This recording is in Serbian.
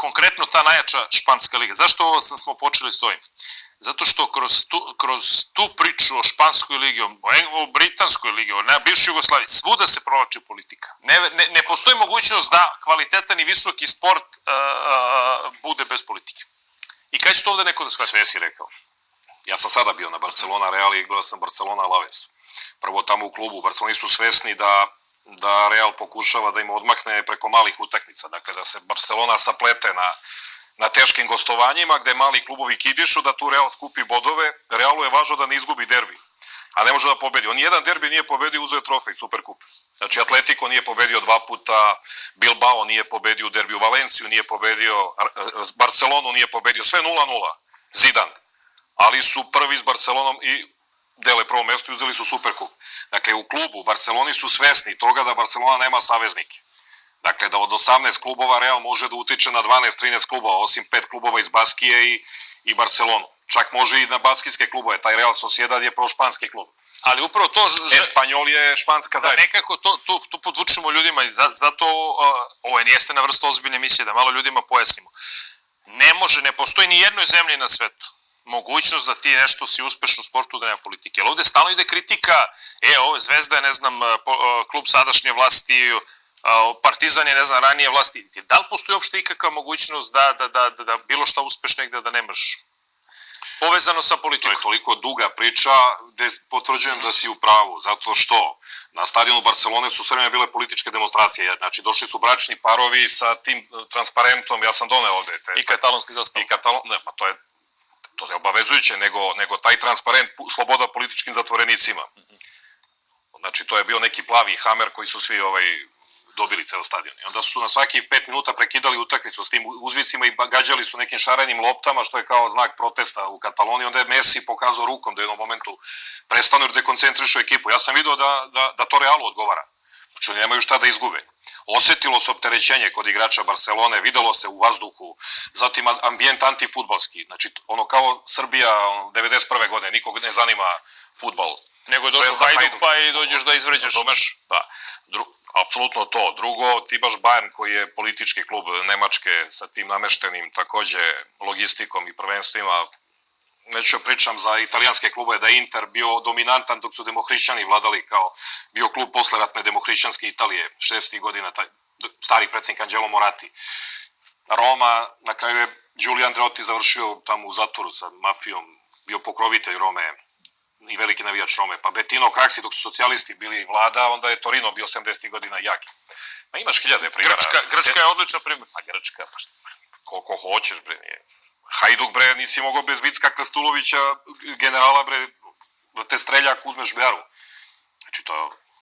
konkretno ta najjača španska liga. Zašto ovo smo počeli s ovim? Zato što kroz tu priču o španskoj ligi, o britanskoj ligi, o bivšoj Jugoslaviji, svuda se provlači politika. Ne postoji mogućnost da kvalitetan i visoki sport bude bez politike. I kada će to ovde neko da shvati? Sve si rekao. Ja sam sada bio na Barcelona Real i gledao sam Barcelona Alaves. Prvo tamo u klubu, Barceloni su svesni da Real pokušava da im odmakne preko malih utakmica. Dakle, da se Barcelona saplete na teškim gostovanjima gde mali klubovi kidišu, da tu Real skupi bodove. Realu je važno da ne izgubi derbi, a ne može da pobedi. On jedan derbi nije pobedio, uzeo je trofej, Superkup. Znači, Atletico nije pobedio 2 puta, Bilbao nije pobedio u derbiju, Valenciju nije pobedio, Barcelonu nije pobedio, sve 0-0, Zidane. Ali su prvi s Barcelonom i dele prvo mesto i uzeli su Superkup. Dakle, u klubu Barceloni su svesni toga da Barcelona nema saveznike. Dakle, da od 18 klubova Real može da utiče na 12-13 klubova, osim 5 klubova iz Baskije i Barcelonu. Čak može i na baskijske klubove. Taj Real Sociedad je prošpanski klub. Ali upravo to... Espanjol je španska zajednica. Nekako tu podvučimo ljudima i zato ovo jeste na vrstu ozbiljne emisije, da malo ljudima pojasnimo. Ne postoji ni jednoj zemlji na svetu mogućnost da ti nešto si uspešno u sportu da nema politike. Ali ovde stalno ide kritika, ovo Zvezda je, ne znam, klub sadašnje vlasti, Partizan je, ne znam, ranije vlasti. Da li postoji uopšte ikakva mogućnost da bilo šta uspeš negde da nemaš povezano sa politikom? To je toliko duga priča gde potvrđujem da si u pravu, zato što na stadionu Barcelone su sve vreme bile političke demonstracije. Znači, došli su bračni parovi sa tim transparentom, ja sam doneo ovde. I katalonski zastav. Ne, pa to je obavezujuće, nego taj transparent sloboda političkim zatvorenicima. Znači, to je bio neki plavi hamer koji su svi dobili ceo stadion. I onda su na svaki 5 minuta prekidali utakmicu s tim uzvicima i gađali su nekim šarenim loptama, što je kao znak protesta u Kataloniji. Onda je Messi pokazao rukom da je u jednom momentu prestanu jer dekoncentrišu ekipu. Ja sam vidio da to Realu odgovara. Znači, oni nemaju šta da izgube. Osetilo se opterećenje kod igrača Barcelone, videlo se u vazduhu, zatim ambijent antifudbalski. Znači, ono kao Srbija 91. godine, nikog ne zanima fudbal. Nego je došao Hajduk pa i dođeš da izvređaš. Da, apsolutno to. Drugo, ti baš Bayern koji je politički klub Nemačke sa tim nameštenim takođe logistikom i prvenstvima. Neću pričam za italijanske klubove da je Inter bio dominantan dok su demohrišćani vladali kao bio klub posleratne demohrišćanske Italije 60. godina, taj stari predsjednik Angelo Moratti. Roma, na kraju je Giulio Andreotti završio tamo u zatvoru sa mafijom, bio pokrovitelj Rome i veliki navijač Rome. Pa Bettino Craxi dok su socijalisti bili vlada, onda je Torino bio 70. godina jaki. Ma imaš hiljade primjera. Grčka je odlična primjer. A Grčka, koliko hoćeš, bre, nije. Hajduk, bre, nisi mogao bez Vicka Krstulovića, generala, bre, da te streljak uzmeš Bearu. Znači, to